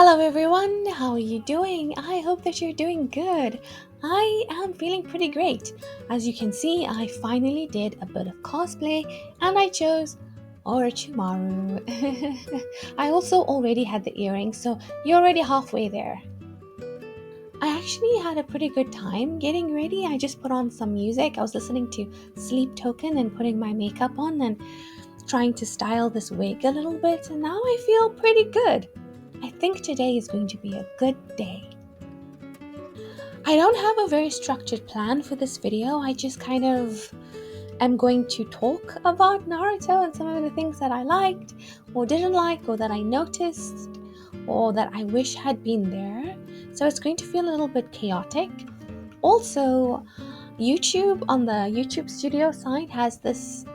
Hello everyone, how are you doing? I hope that you're doing good. I am feeling pretty great. As you can see, I finally did a bit of cosplay and I chose Orochimaru. I also already had the earrings, so you're already halfway there. I actually had a pretty good time getting ready. I just put on some music. I was listening to Sleep Token and putting my makeup on and trying to style this wig a little bit, and now I feel pretty good. I think today is going to be a good day. I don't have a very structured plan for this video. I just kind of am going to talk about Naruto and some of the things that I liked or didn't like or that I noticed or that I wish had been there. So it's going to feel a little bit chaotic. Also, YouTube on the YouTube Studio side has this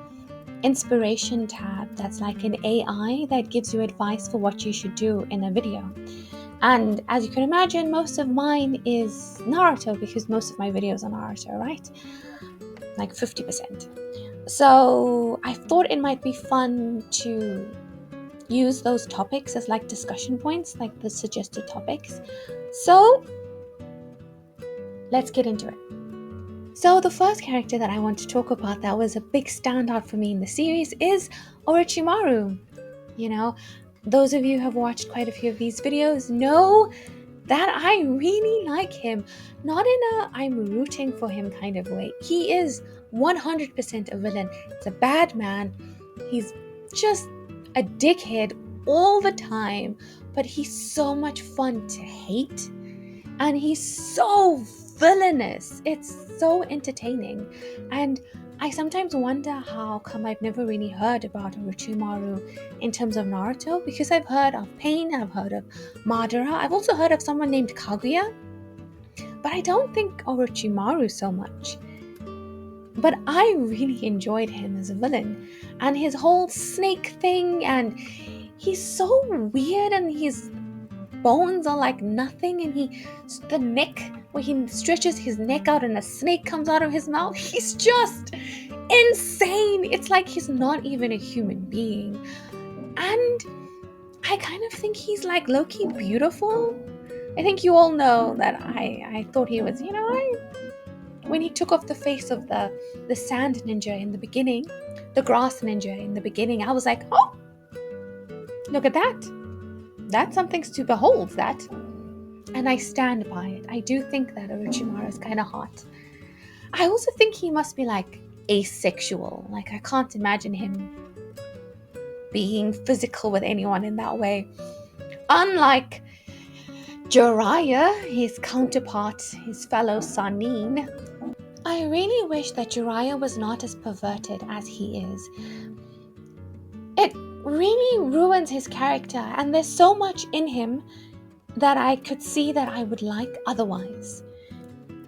inspiration tab that's like an AI that gives you advice for what you should do in a video. And as you can imagine, most of mine is Naruto because most of my videos are Naruto, right? Like 50%. So I thought it might be fun to use those topics as like discussion points, like the suggested topics. So let's get into it. So the first character that I want to talk about that was a big standout for me in the series is Orochimaru. You know, those of you who have watched quite a few of these videos know that I really like him. Not in a I'm rooting for him kind of way. He is 100% a villain. It's a bad man. He's just a dickhead all the time, but he's so much fun to hate. And he's so villainous. It's so entertaining. And I sometimes wonder how come I've never really heard about Orochimaru in terms of Naruto, because I've heard of Pain, I've heard of Madara, I've also heard of someone named Kaguya, but I don't think Orochimaru so much. But I really enjoyed him as a villain and his whole snake thing, and he's so weird and his bones are like nothing, and the neck where he stretches his neck out and a snake comes out of his mouth, he's just insane. It's like he's not even a human being. And I kind of think he's like low-key beautiful. I think you all know that I thought he was, when he took off the face of the sand ninja in the beginning, the grass ninja in the beginning, I was like, oh, look at that. That's something to behold, that. And I stand by it. I do think that Orochimaru is kind of hot. I also think he must be like asexual. Like I can't imagine him being physical with anyone in that way. Unlike Jiraiya, his counterpart, his fellow Sannin. I really wish that Jiraiya was not as perverted as he is. It really ruins his character, and there's so much in him that I could see that I would like otherwise.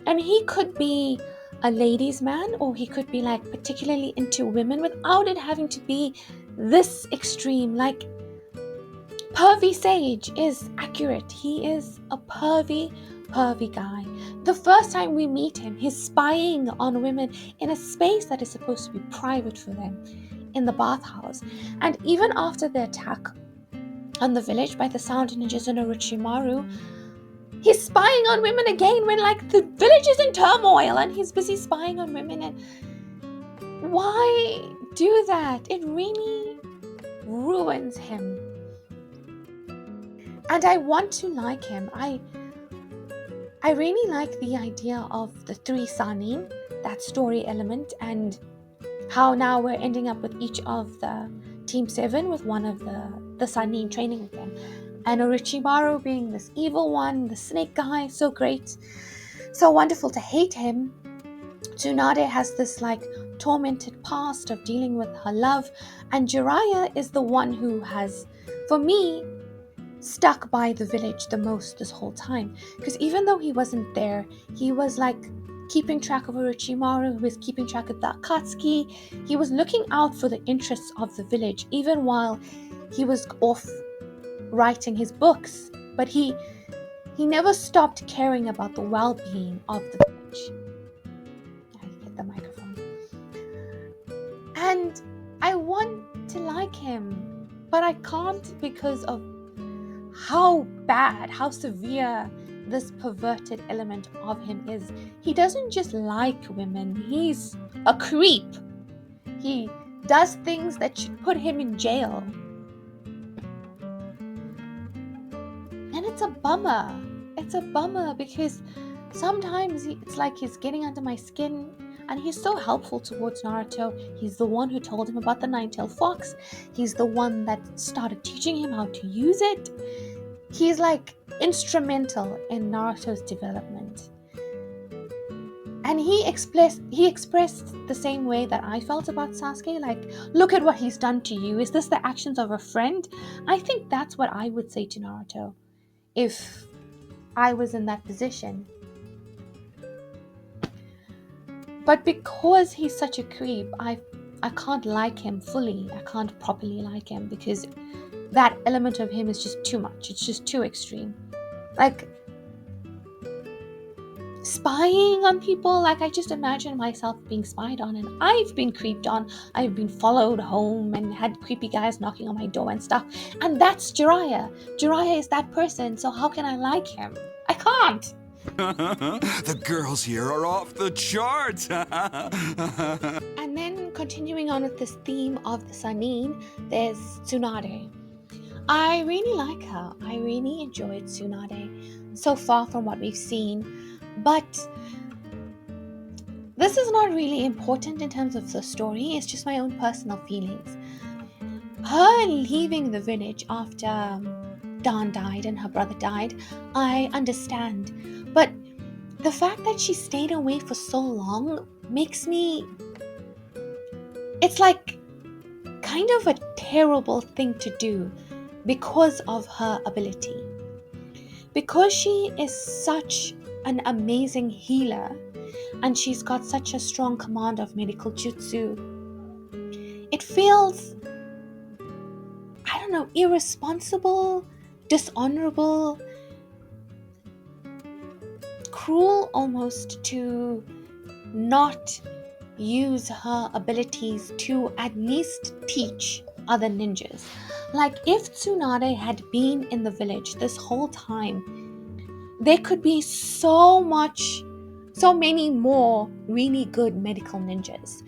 And he could be a ladies' man, or he could be like particularly into women without it having to be this extreme. Like Pervy Sage is accurate. He is a pervy guy. The first time we meet him, he's spying on women in a space that is supposed to be private for them, in the bathhouse. And even after the attack on the village by the Sound Ninjas and Orochimaru, he's spying on women again when like the village is in turmoil and he's busy spying on women. And why do that? It really ruins him. And I want to like him. I really like the idea of the three Sannin, that story element, and how now we're ending up with each of the Team 7 with one of the Sannin training with them. And Orochimaru being this evil one, the snake guy, so great. So wonderful to hate him. Tsunade has this like tormented past of dealing with her love. And Jiraiya is the one who has, for me, stuck by the village the most this whole time. Because even though he wasn't there, he was like keeping track of Orochimaru, who was keeping track of the Akatsuki. He was looking out for the interests of the village, even while he was off writing his books. But he never stopped caring about the well-being of the village. I hit the microphone. And I want to like him, but I can't because of how bad, how severe this perverted element of him is. He doesn't just like women, he's a creep. He does things that should put him in jail. And it's a bummer. It's a bummer because sometimes it's like he's getting under my skin, and he's so helpful towards Naruto. He's the one who told him about the nine-tailed fox. He's the one that started teaching him how to use it. He's like instrumental in Naruto's development. And he expressed the same way that I felt about Sasuke, like, look at what he's done to you. Is this the actions of a friend? I think that's what I would say to Naruto if I was in that position. But because he's such a creep, I can't like him fully. I can't properly like him because that element of him is just too much. It's just too extreme. Like, spying on people, like, I just imagine myself being spied on, and I've been creeped on. I've been followed home and had creepy guys knocking on my door and stuff. And that's Jiraiya. Jiraiya is that person, so how can I like him? I can't. The girls here are off the charts. And then continuing on with this theme of the Sanin, there's Tsunade. I really like her. I really enjoyed Tsunade so far from what we've seen. But this is not really important in terms of the story. It's just my own personal feelings. Her leaving the village after Dan died and her brother died, I understand. But the fact that she stayed away for so long makes me... It's like kind of a terrible thing to do because of her ability. Because she is such an amazing healer and she's got such a strong command of medical jutsu, it feels, I don't know, irresponsible, dishonorable, cruel almost to not use her abilities to at least teach other ninjas. Like, if Tsunade had been in the village this whole time, there could be so many more really good medical ninjas.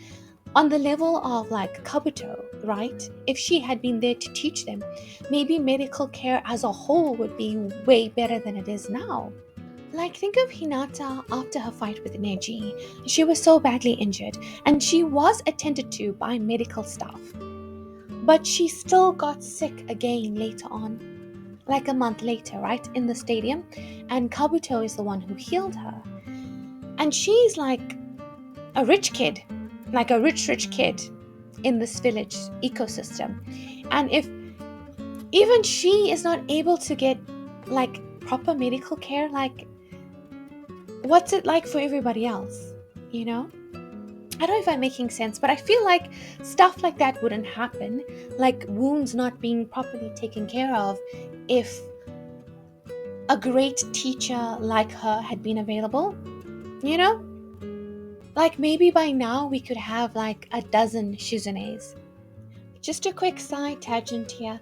On the level of like Kabuto, right? If she had been there to teach them, maybe medical care as a whole would be way better than it is now. Like, think of Hinata after her fight with Neji. She was so badly injured, and she was attended to by medical staff. But she still got sick again later on, like a month later, right, in the stadium. And Kabuto is the one who healed her. And she's like a rich kid, like a rich kid in this village ecosystem. And if even she is not able to get like proper medical care, like, what's it like for everybody else, you know? I don't know if I'm making sense, but I feel like stuff like that wouldn't happen, like wounds not being properly taken care of, if a great teacher like her had been available, you know? Like, maybe by now we could have like a dozen Shizunes. Just a quick side tangent here.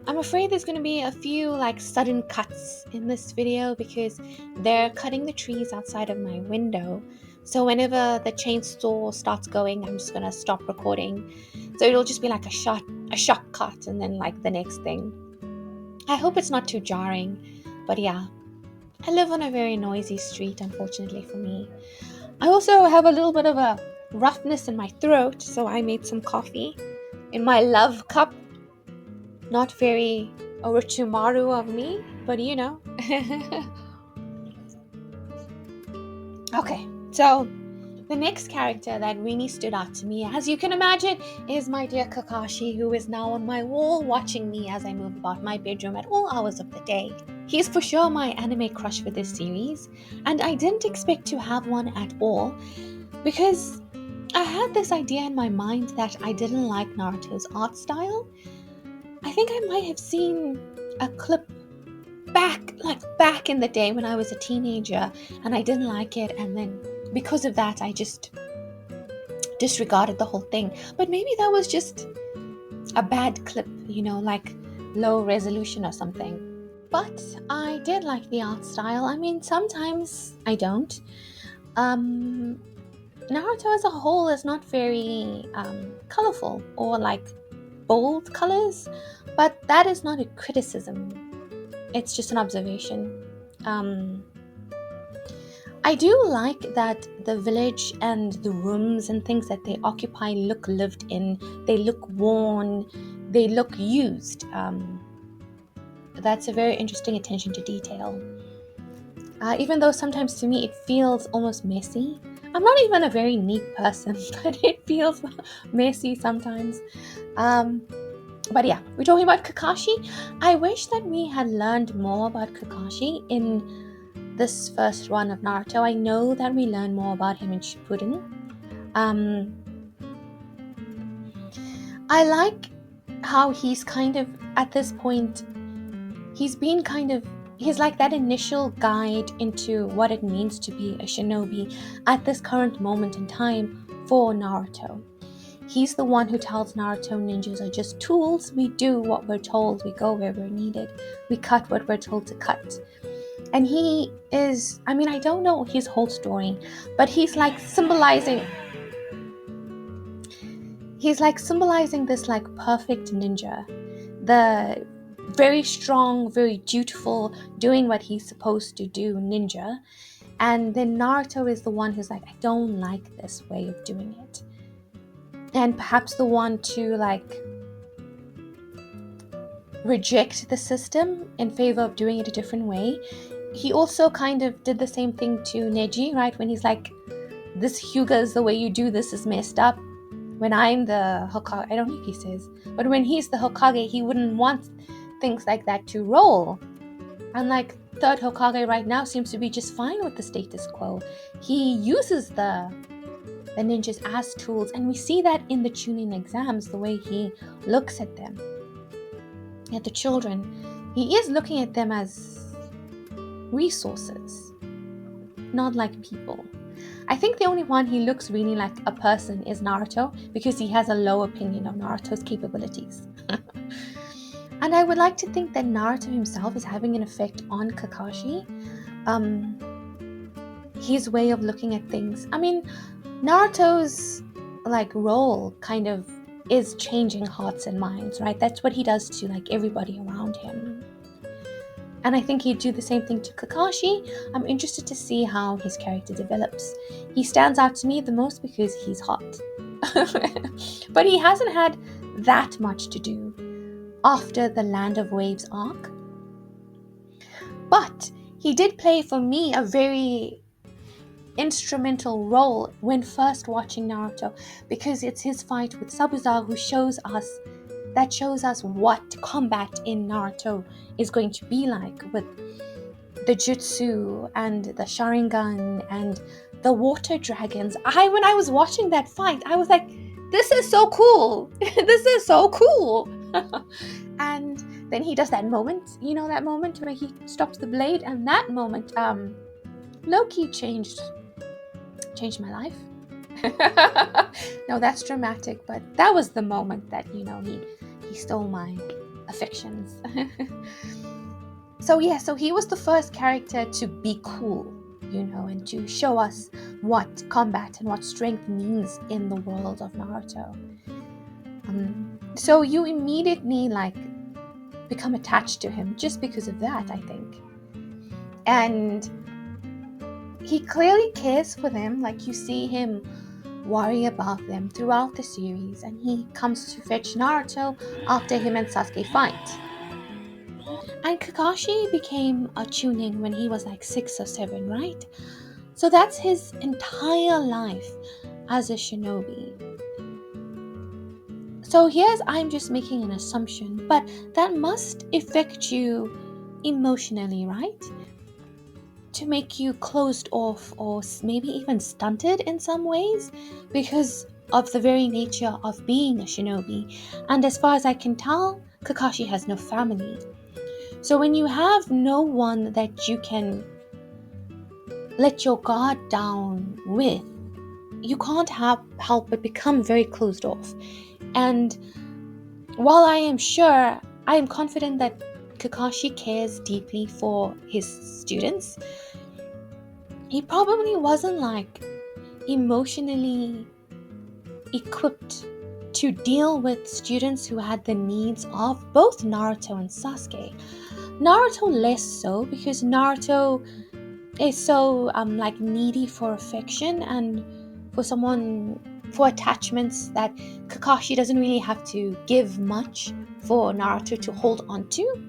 I'm afraid there's going to be a few like sudden cuts in this video because they're cutting the trees outside of my window. So whenever the chainsaw starts going, I'm just going to stop recording. So it'll just be like a shot cut and then like the next thing. I hope it's not too jarring, but yeah. I live on a very noisy street, unfortunately for me. I also have a little bit of a roughness in my throat, so I made some coffee in my love cup. Not very orochimaru of me, but you know. Okay, so the next character that really stood out to me, as you can imagine, is my dear Kakashi, who is now on my wall watching me as I move about my bedroom at all hours of the day. He's for sure my anime crush for this series, and I didn't expect to have one at all, because I had this idea in my mind that I didn't like Naruto's art style. I think I might have seen a clip back in the day when I was a teenager, and I didn't like it, and then because of that I just disregarded the whole thing. But maybe that was just a bad clip, you know, like low resolution or something. But I did like the art style. I mean, sometimes I don't. Um, Naruto as a whole is not very colorful or like bold colors, but that is not a criticism. It's just an observation. Um, I do like that the village and the rooms and things that they occupy look lived in. They look worn. They look used. That's a very interesting attention to detail. Even though sometimes to me it feels almost messy. I'm not even a very neat person, but it feels messy sometimes. Um, but yeah, we're talking about Kakashi. I wish that we had learned more about Kakashi in this first run of Naruto. I know that we learn more about him in Shippuden. Um, I like how he's kind of at this point. He's like that initial guide into what it means to be a shinobi at this current moment in time for Naruto. He's the one who tells Naruto ninjas are just tools. We do what we're told, we go where we're needed, we cut what we're told to cut. And he is, I mean, I don't know his whole story, but he's like symbolizing this like perfect ninja. The very strong, very dutiful, doing what he's supposed to do ninja. And then Naruto is the one who's like, I don't like this way of doing it. And perhaps the one to like reject the system in favor of doing it a different way. He also kind of did the same thing to Neji, right? When he's like, this Hyuga is the way you do this is messed up. When I'm the Hokage, I don't know if he says, but when he's the Hokage, he wouldn't want things like that to roll. And like third Hokage right now seems to be just fine with the status quo. He uses the ninjas as tools, and we see that in the Chunin exams, the way he looks at them, at the children. He is looking at them as resources, not like people. I think the only one he looks really like a person is Naruto, because he has a low opinion of Naruto's capabilities. And I would like to think that Naruto himself is having an effect on Kakashi. His way of looking at things. I mean, Naruto's like role kind of is changing hearts and minds, right? That's what he does to like everybody around him. And I think he'd do the same thing to Kakashi. I'm interested to see how his character develops. He stands out to me the most because he's hot. But he hasn't had that much to do after the Land of Waves arc. But he did play, for me, a very instrumental role when first watching Naruto, because it's his fight with Sabuza who shows us what combat in Naruto is going to be like, with the jutsu and the Sharingan and the water dragons. When I was watching that fight, I was like, this is so cool. This is so cool. And then he does that moment, that moment where he stops the blade, and that moment low-key changed my life. No, that's dramatic, but that was the moment that he stole my affections. So he was the first character to be cool, and to show us what combat and what strength means in the world of Naruto. So you immediately become attached to him just because of that, I think. And he clearly cares for them. Like, you see him worry about them throughout the series, and he comes to fetch Naruto after him and Sasuke fight. And Kakashi became a Chunin when he was 6 or 7, right? So that's his entire life as a shinobi. So I'm just making an assumption, but that must affect you emotionally, right? To make you closed off or maybe even stunted in some ways because of the very nature of being a shinobi. And as far as I can tell, Kakashi has no family. So when you have no one that you can let your guard down with, you can't help but become very closed off. And while I am confident that Kakashi cares deeply for his students, he probably wasn't like emotionally equipped to deal with students who had the needs of both Naruto and Sasuke. Naruto less so, because Naruto is so like needy for affection and for attachments that Kakashi doesn't really have to give much for Naruto to hold on to.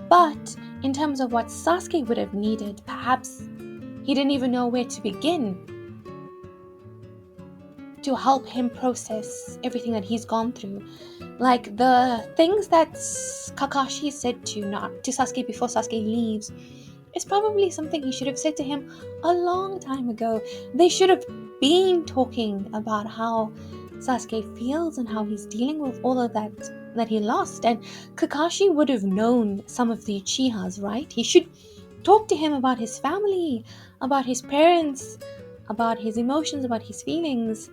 But in terms of what Sasuke would have needed, perhaps he didn't even know where to begin to help him process everything that he's gone through. Like the things that Kakashi said to Sasuke before Sasuke leaves is probably something he should have said to him a long time ago. They should have been talking about how Sasuke feels and how he's dealing with all of that he lost. And Kakashi would have known some of the Uchihas, right? He should talk to him about his family, about his parents, about his emotions, about his feelings,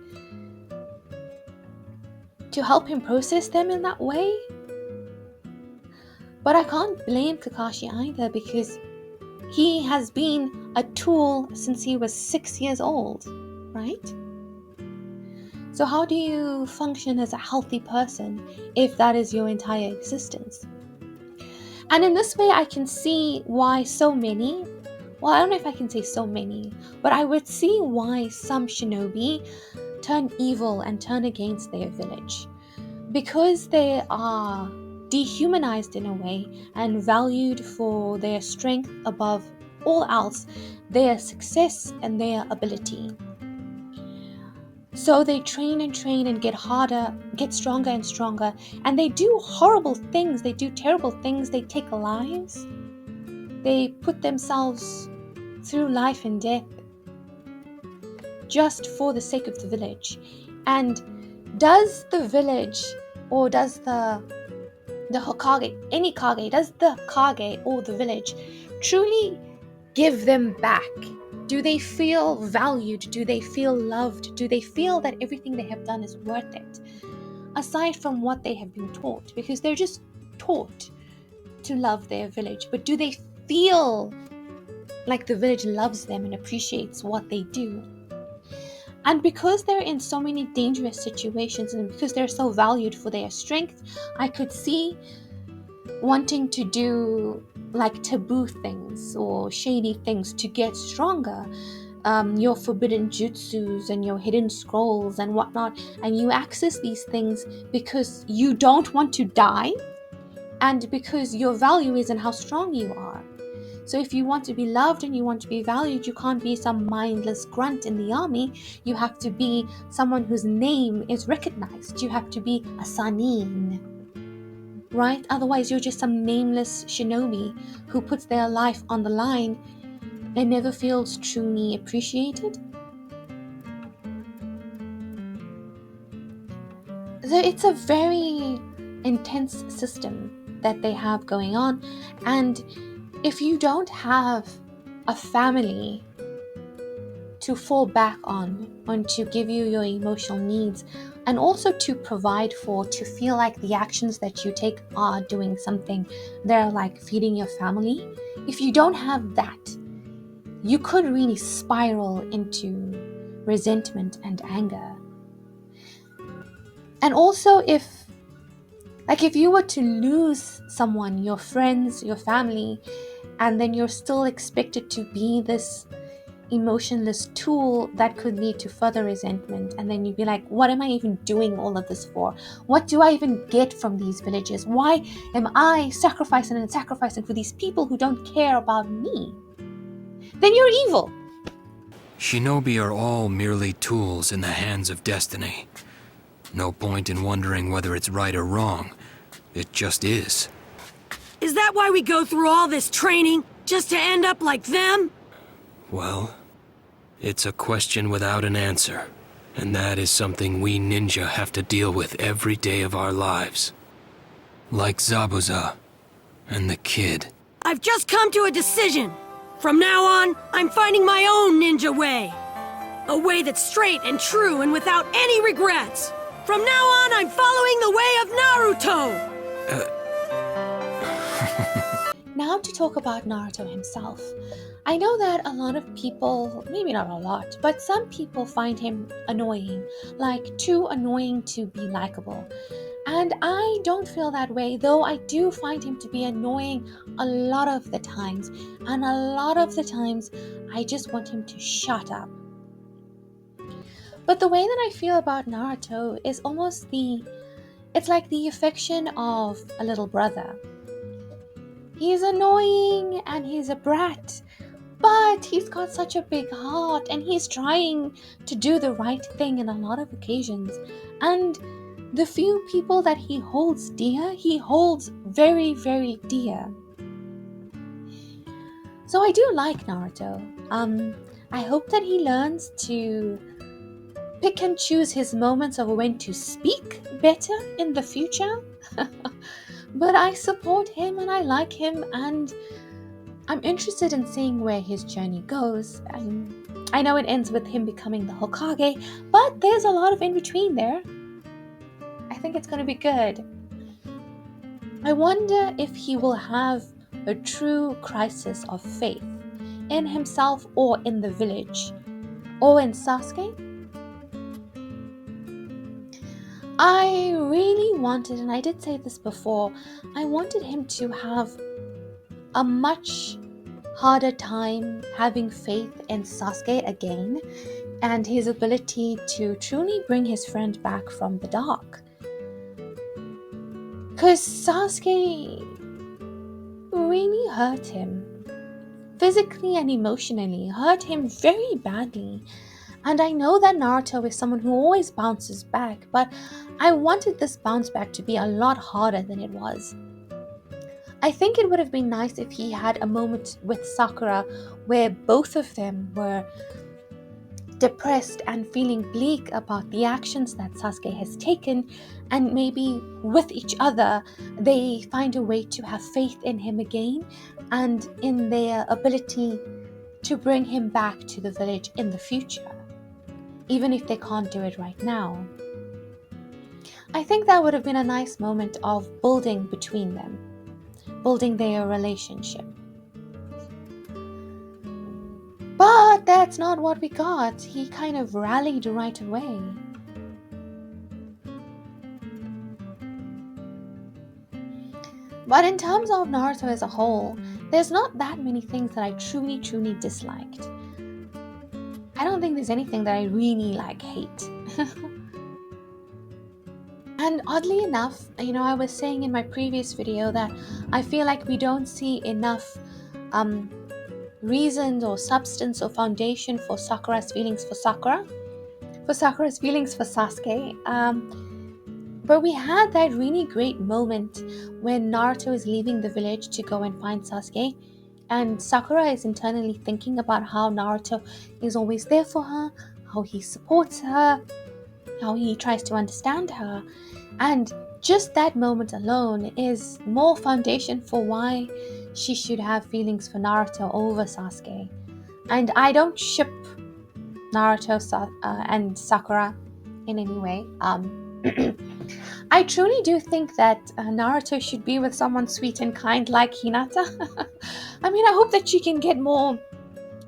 to help him process them in that way. But I can't blame Kakashi either, because he has been a tool since he was 6 years old, right? So how do you function as a healthy person if that is your entire existence? And in this way, I can see why so many, well, I don't know if I can say so many, but I would see why some shinobi turn evil and turn against their village. Because they are dehumanized in a way and valued for their strength above all else, their success and their ability. So they train and train and get harder, get stronger and stronger, and they do horrible things, they do terrible things, they take lives, they put themselves through life and death just for the sake of the village. And does the village, or does the Hokage, any Kage, does the Kage or the village truly give them back? Do they feel valued? Do they feel loved? Do they feel that everything they have done is worth it? Aside from what they have been taught, because they're just taught to love their village, but do they feel like the village loves them and appreciates what they do? And because they're in so many dangerous situations and because they're so valued for their strength, I could see wanting to do like taboo things or shady things to get stronger. Your forbidden jutsus and your hidden scrolls and whatnot. And you access these things because you don't want to die and because your value is in how strong you are. So if you want to be loved and you want to be valued, you can't be some mindless grunt in the army. You have to be someone whose name is recognized. You have to be a Sanin, right? Otherwise, you're just some nameless shinobi who puts their life on the line and never feels truly appreciated. So it's a very intense system that they have going on, and if you don't have a family to fall back on to give you your emotional needs, and also to provide for, to feel like the actions that you take are doing something, they're like feeding your family. If you don't have that, you could really spiral into resentment and anger. And also if you were to lose someone, your friends, your family, and then you're still expected to be this emotionless tool, that could lead to further resentment. And then you'd be like, what am I even doing all of this for? What do I even get from these villages? Why am I sacrificing for these people who don't care about me? Then you're evil. Shinobi are all merely tools in the hands of destiny. No point in wondering whether it's right or wrong. It just is. Is that why we go through all this training? Just to end up like them? Well, it's a question without an answer. And that is something we ninja have to deal with every day of our lives. Like Zabuza and the kid. I've just come to a decision. From now on, I'm finding my own ninja way. A way that's straight and true and without any regrets. From now on, I'm following the way of Naruto! Now to talk about Naruto himself. I know that a lot of people, maybe not a lot, but some people find him annoying, like too annoying to be likable. And I don't feel that way, though I do find him to be annoying a lot of the times. And a lot of the times, I just want him to shut up. But the way that I feel about Naruto is it's like the affection of a little brother. He's annoying and he's a brat, but he's got such a big heart and he's trying to do the right thing in a lot of occasions. And the few people that he holds dear, he holds very, very dear. So I do like Naruto. I hope that he learns to pick and choose his moments of when to speak better in the future. But I support him and I like him, and I'm interested in seeing where his journey goes. I know it ends with him becoming the Hokage, but there's a lot of in between there. I think it's going to be good. I wonder if he will have a true crisis of faith in himself or in the village or in Sasuke. I really wanted, and I did say this before, I wanted him to have a much harder time having faith in Sasuke again and his ability to truly bring his friend back from the dark. Because Sasuke really hurt him. Physically and emotionally, hurt him very badly. And I know that Naruto is someone who always bounces back, but I wanted this bounce back to be a lot harder than it was. I think it would have been nice if he had a moment with Sakura where both of them were depressed and feeling bleak about the actions that Sasuke has taken, and maybe with each other they find a way to have faith in him again and in their ability to bring him back to the village in the future, even if they can't do it right now. I think that would have been a nice moment of building between them, building their relationship. But that's not what we got. He kind of rallied right away. But in terms of Naruto as a whole, there's not that many things that I truly, truly disliked. I don't think there's anything that I really hate. And oddly enough, I was saying in my previous video that I feel like we don't see enough reasons or substance or foundation for Sakura's feelings for Sakura, for Sakura's feelings for Sasuke. But we had that really great moment when Naruto is leaving the village to go and find Sasuke, and Sakura is internally thinking about how Naruto is always there for her, how he supports her, how he tries to understand her. And just that moment alone is more foundation for why she should have feelings for Naruto over Sasuke. And I don't ship Naruto and Sakura in any way. I truly do think that Naruto should be with someone sweet and kind like Hinata. I mean, I hope that she can get more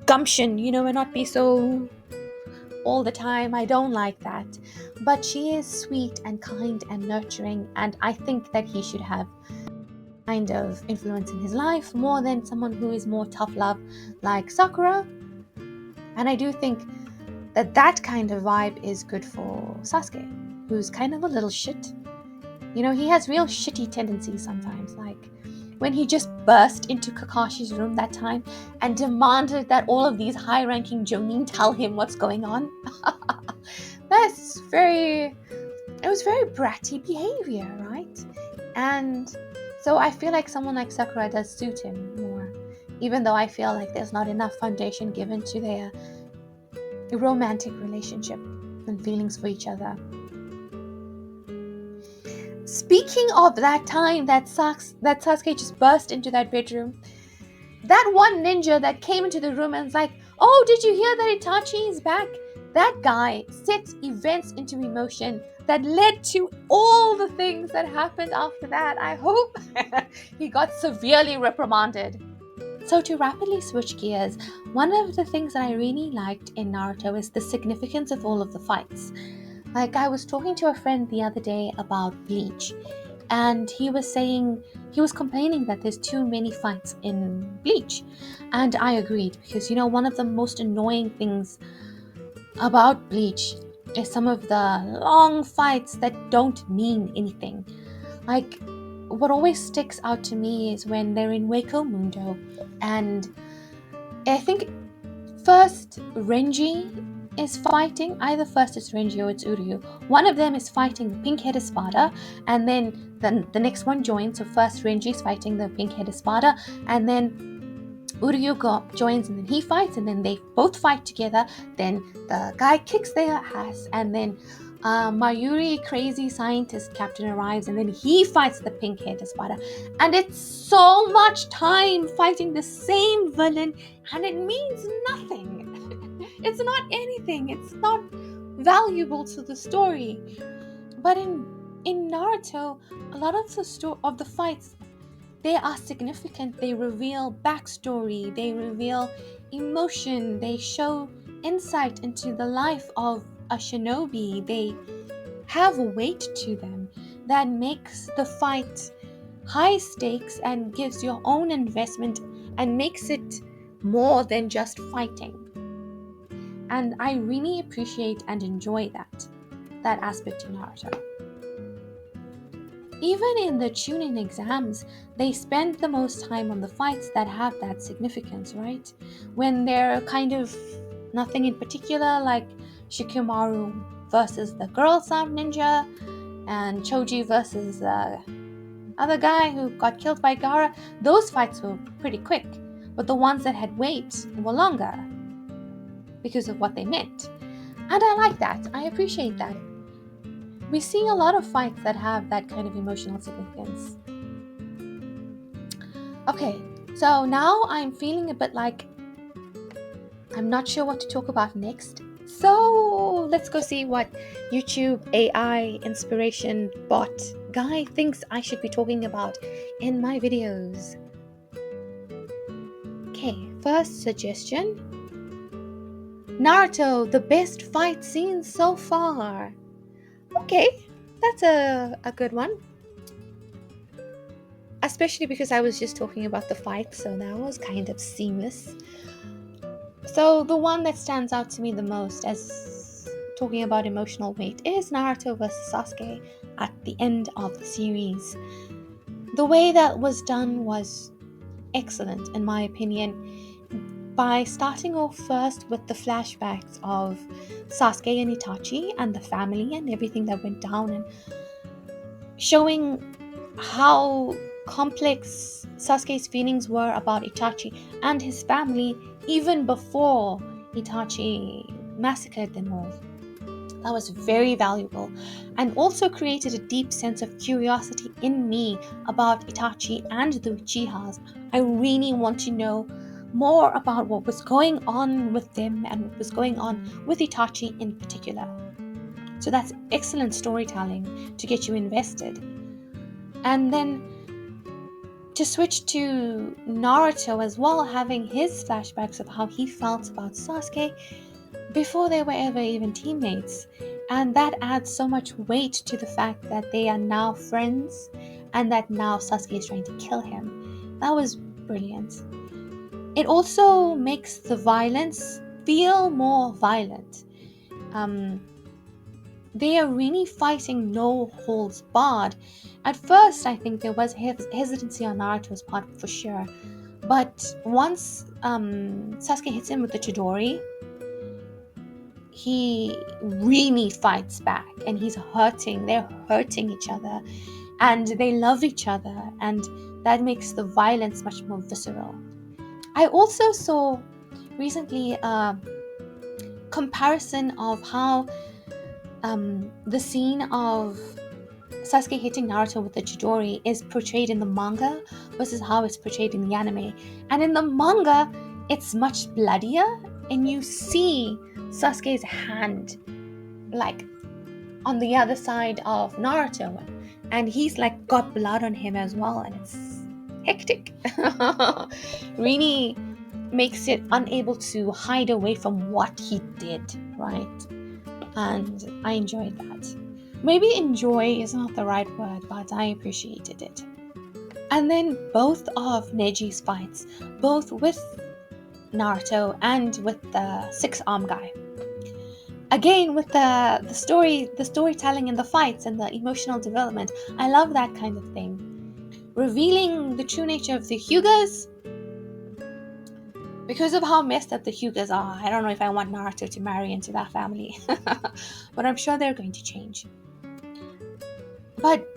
gumption, and not be so all the time. I don't like that. But she is sweet and kind and nurturing, and I think that he should have kind of influence in his life more than someone who is more tough love like Sakura. And I do think that kind of vibe is good for Sasuke, who's kind of a little shit. He has real shitty tendencies sometimes, like when he just burst into Kakashi's room that time and demanded that all of these high-ranking Jonin tell him what's going on. It was very bratty behavior, right? And so I feel like someone like Sakura does suit him more, even though I feel like there's not enough foundation given to their romantic relationship and feelings for each other. Speaking of that time that Sasuke just burst into that bedroom, that one ninja that came into the room and was like, "Oh, did you hear that Itachi is back?" That guy set events into emotion that led to all the things that happened after that. I hope he got severely reprimanded. So to rapidly switch gears, one of the things that I really liked in Naruto is the significance of all of the fights. Like, I was talking to a friend the other day about Bleach, and he was complaining that there's too many fights in Bleach. And I agreed, because one of the most annoying things about Bleach is some of the long fights that don't mean anything. Like, what always sticks out to me is when they're in Waco Mundo, and I think first Renji is fighting. Either first it's Renji or it's Uryu. One of them is fighting the pink-headed Spada, and then the next one joins. So first Renji is fighting the pink-headed Spada, and then Uryu joins, and then he fights, and then they both fight together. Then the guy kicks their ass, and then Mayuri, crazy scientist captain, arrives, and then he fights the pink-headed Spada. And it's so much time fighting the same villain, and it means nothing. It's not anything. It's not valuable to the story. But in Naruto, a lot of the fights, they are significant. They reveal backstory, they reveal emotion, they show insight into the life of a shinobi. They have weight to them that makes the fight high stakes and gives your own investment and makes it more than just fighting. And I really appreciate and enjoy that aspect of Naruto. Even in the Chunin exams, they spend the most time on the fights that have that significance, right? When they're kind of nothing in particular, like Shikamaru versus the girl Sound Ninja, and Choji versus the other guy who got killed by Gaara, those fights were pretty quick. But the ones that had weight were longer because of what they meant. And I like that. I appreciate that. We see a lot of fights that have that kind of emotional significance. Okay, so now I'm feeling a bit like I'm not sure what to talk about next. So let's go see what YouTube AI inspiration bot guy thinks I should be talking about in my videos. Okay, first suggestion. Naruto, the best fight scene so far. Okay, that's a good one. Especially because I was just talking about the fight, so that was kind of seamless. So the one that stands out to me the most as talking about emotional weight is Naruto versus Sasuke at the end of the series. The way that was done was excellent, in my opinion. By starting off first with the flashbacks of Sasuke and Itachi and the family and everything that went down, and showing how complex Sasuke's feelings were about Itachi and his family even before Itachi massacred them all. That was very valuable, and also created a deep sense of curiosity in me about Itachi and the Uchihas. I really want to know more about what was going on with them and what was going on with Itachi in particular. So that's excellent storytelling to get you invested. And then to switch to Naruto as well, having his flashbacks of how he felt about Sasuke before they were ever even teammates. And that adds so much weight to the fact that they are now friends and that now Sasuke is trying to kill him. That was brilliant. It also makes the violence feel more violent. They are really fighting no holds barred. At first, I think there was hesitancy on Naruto's part for sure. But once Sasuke hits him with the Chidori, he really fights back, and they're hurting each other, and they love each other, and that makes the violence much more visceral. I also saw recently a comparison of how the scene of Sasuke hitting Naruto with the Chidori is portrayed in the manga versus how it's portrayed in the anime. And in the manga, it's much bloodier, and you see Sasuke's hand, like on the other side of Naruto, and he's like got blood on him as well, and it's hectic. Really makes it unable to hide away from what he did, right? And I enjoyed that. Maybe enjoy is not the right word, but I appreciated it. And then both of Neji's fights, both with Naruto and with the six-arm guy. Again, with the storytelling and the fights and the emotional development, I love that kind of thing. Revealing the true nature of the Hyugas. Because of how messed up the Hyugas are, I don't know if I want Naruto to marry into that family. But I'm sure they're going to change. But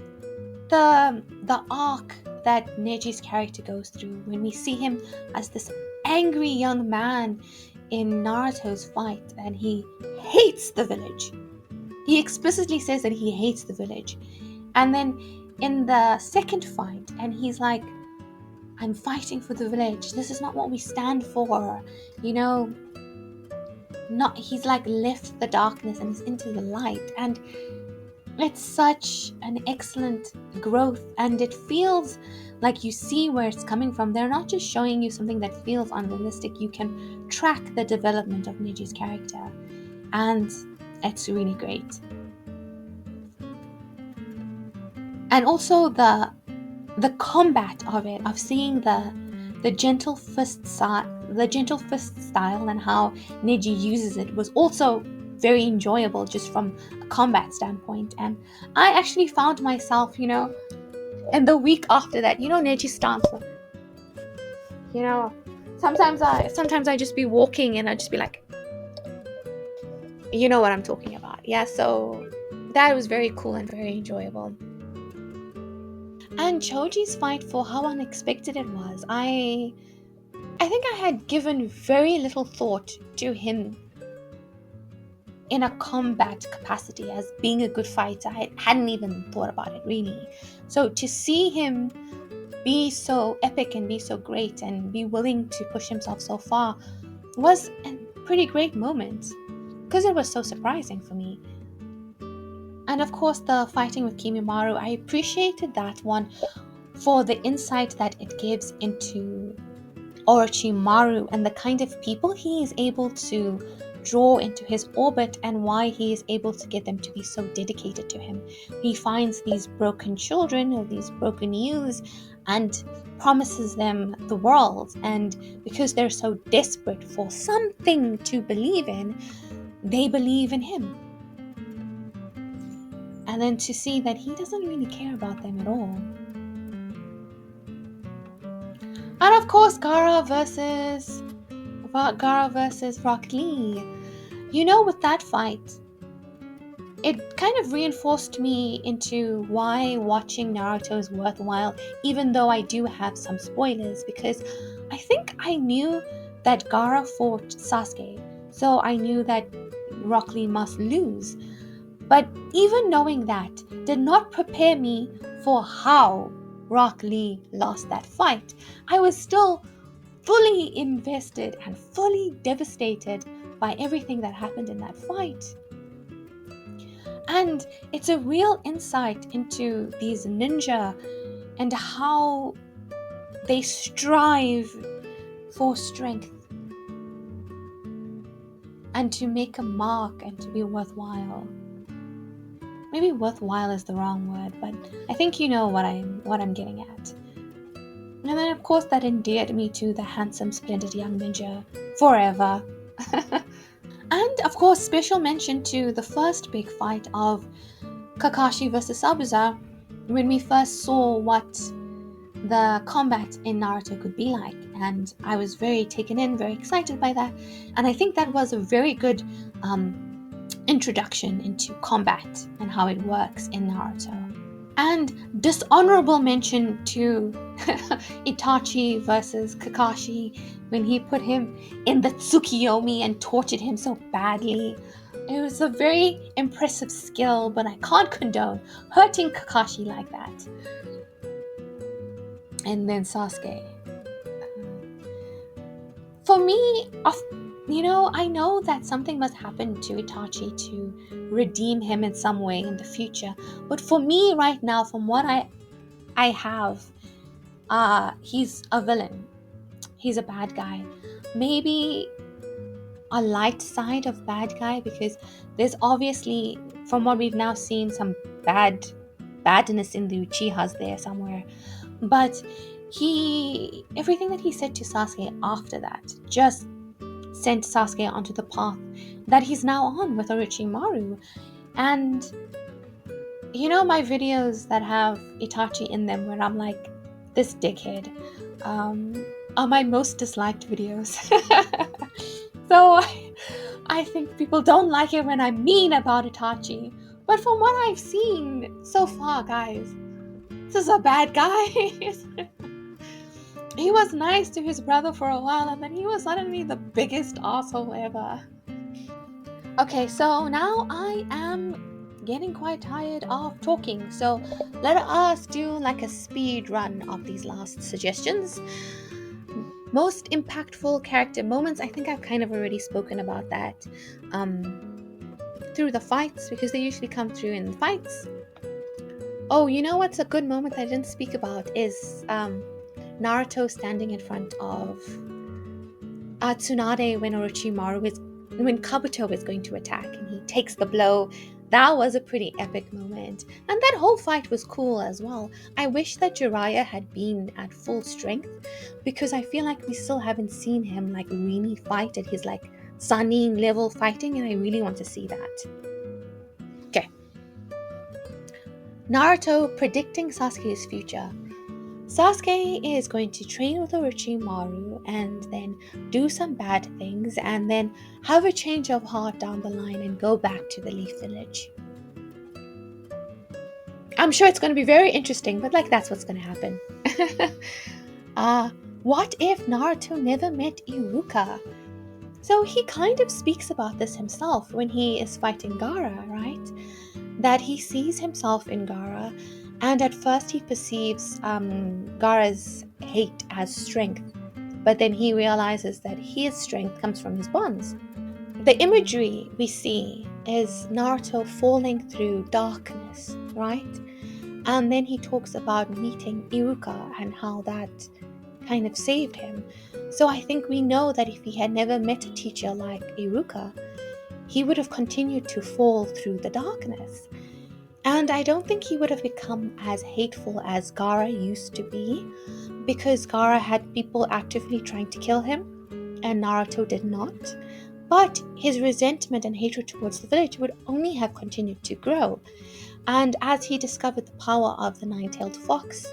the arc that Neji's character goes through, when we see him as this angry young man in Naruto's fight, and he hates the village. He explicitly says that he hates the village. And then in the second fight, and he's like, I'm fighting for the village. This is not what we stand for. You know, he's like left the darkness and is into the light. And it's such an excellent growth, and it feels like you see where it's coming from. They're not just showing you something that feels unrealistic. You can track the development of Neji's character, and it's really great. And also the combat of it, of seeing the gentle fist style and how Neji uses it was also very enjoyable just from a combat standpoint. And I actually found myself, in the week after that, Neji's stance. Sometimes I just be walking and I just be like, you know what I'm talking about. Yeah, so that was very cool and very enjoyable. And Choji's fight, for how unexpected it was, I think I had given very little thought to him in a combat capacity as being a good fighter. I hadn't even thought about it really. So to see him be so epic and be so great and be willing to push himself so far was a pretty great moment, because it was so surprising for me. And of course, the fighting with Kimimaro, I appreciated that one for the insight that it gives into Orochimaru and the kind of people he is able to draw into his orbit, and why he is able to get them to be so dedicated to him. He finds these broken children or these broken youths and promises them the world, and because they're so desperate for something to believe in, they believe in him. And then to see that he doesn't really care about them at all. And of course, Gaara versus Rock Lee. With that fight, it kind of reinforced me into why watching Naruto is worthwhile, even though I do have some spoilers, because I think I knew that Gaara fought Sasuke, so I knew that Rock Lee must lose. But even knowing that did not prepare me for how Rock Lee lost that fight. I was still fully invested and fully devastated by everything that happened in that fight. And it's a real insight into these ninja and how they strive for strength and to make a mark and to be worthwhile. Maybe worthwhile is the wrong word, but I think you know what I'm getting at. And then of course that endeared me to the handsome, splendid young ninja forever. And of course, special mention to the first big fight of Kakashi versus Zabuza, when we first saw what the combat in Naruto could be like, and I was very taken in, very excited by that, and I think that was a very good introduction into combat and how it works in Naruto. And dishonorable mention to Itachi versus Kakashi, when he put him in the Tsukiyomi and tortured him so badly. It was a very impressive skill, but I can't condone hurting Kakashi like that. And then Sasuke. For me, I know that something must happen to Itachi to redeem him in some way in the future. But for me right now, from what I have, he's a villain. He's a bad guy. Maybe a light side of bad guy, because there's obviously, from what we've now seen, some badness in the Uchihas there somewhere. But everything that he said to Sasuke after that just sent Sasuke onto the path that he's now on with Orochimaru. And my videos that have Itachi in them, where I'm like, this dickhead, are my most disliked videos. So I think people don't like it when I'm mean about Itachi. But from what I've seen so far, guys, this is a bad guy. He was nice to his brother for a while, and then he was suddenly the biggest asshole ever. Okay, so now I am getting quite tired of talking, so let us do like a speed run of these last suggestions. Most impactful character moments, I think I've kind of already spoken about that through the fights, because they usually come through in the fights. Oh, what's a good moment that I didn't speak about is Naruto standing in front of Tsunade when Kabuto is going to attack, and he takes the blow. That was a pretty epic moment, and that whole fight was cool as well. I wish that Jiraiya had been at full strength, because I feel like we still haven't seen him like really fight at his like Sannin level fighting, and I really want to see that. Okay. Naruto predicting Sasuke's future. Sasuke is going to train with Orochimaru and then do some bad things and then have a change of heart down the line and go back to the Leaf Village. I'm sure it's going to be very interesting, but that's what's going to happen. What if Naruto never met Iruka? So he kind of speaks about this himself when he is fighting Gaara, right? That he sees himself in Gaara, and at first he perceives Gaara's hate as strength, but then he realizes that his strength comes from his bonds. The imagery we see is Naruto falling through darkness, right? And then he talks about meeting Iruka and how that kind of saved him. So I think we know that if he had never met a teacher like Iruka, he would have continued to fall through the darkness. And I don't think he would have become as hateful as Gaara used to be, because Gaara had people actively trying to kill him, and Naruto did not. But his resentment and hatred towards the village would only have continued to grow. And as he discovered the power of the nine-tailed fox,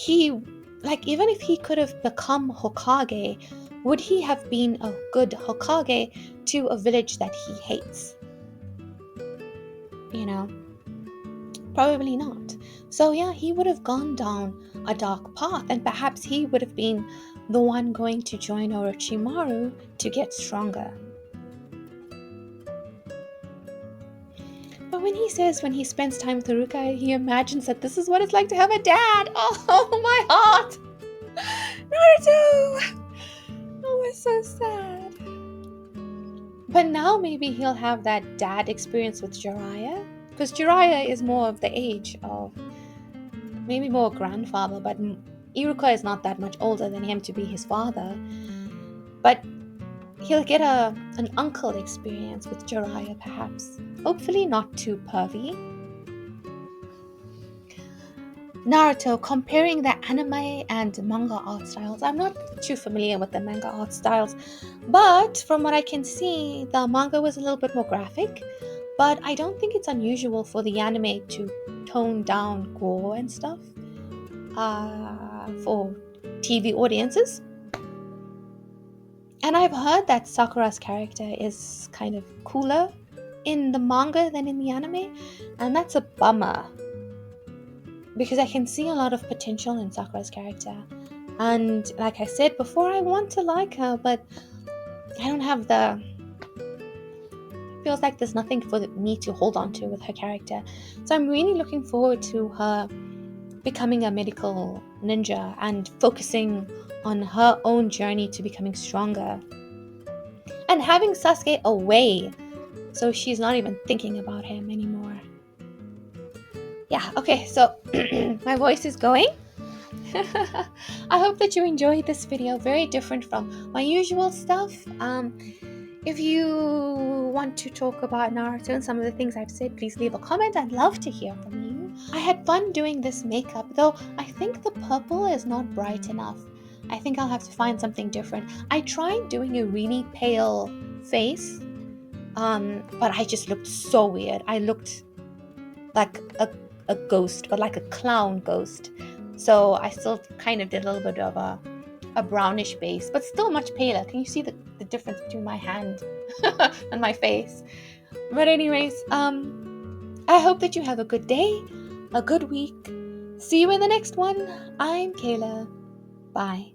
even if he could have become Hokage, would he have been a good Hokage to a village that he hates? Probably not. So yeah, he would have gone down a dark path, and perhaps he would have been the one going to join Orochimaru to get stronger. But when he says when he spends time with Iruka, he imagines that this is what it's like to have a dad. Oh, my heart! Naruto! Oh, it's so sad. But now maybe he'll have that dad experience with Jiraiya, because Jiraiya is more of the age of maybe more grandfather, but Iruka is not that much older than him to be his father. But he'll get an uncle experience with Jiraiya, perhaps. Hopefully not too pervy. Naruto, comparing the anime and manga art styles. I'm not too familiar with the manga art styles, but from what I can see, the manga was a little bit more graphic. But I don't think it's unusual for the anime to tone down gore and stuff for TV audiences. And I've heard that Sakura's character is kind of cooler in the manga than in the anime, and that's a bummer, because I can see a lot of potential in Sakura's character. And like I said before, I want to like her, but I don't have the... It feels like there's nothing for me to hold on to with her character. So I'm really looking forward to her becoming a medical ninja and focusing on her own journey to becoming stronger. and having Sasuke away, so she's not even thinking about him anymore. Yeah, okay, so my voice is going. I hope that you enjoyed this video, very different from my usual stuff. If you want to talk about Naruto and some of the things I've said, please leave a comment. I'd love to hear from you. I had fun doing this makeup, though I think the purple is not bright enough. I think I'll have to find something different. I tried doing a really pale face, but I just looked so weird. I looked like a ghost, but like a clown ghost. So I still kind of did a little bit of a brownish base, but still much paler. Can you see the difference between my hand and my face? But anyways, I hope that you have a good day, a good week. See you in the next one. I'm Kayla. Bye.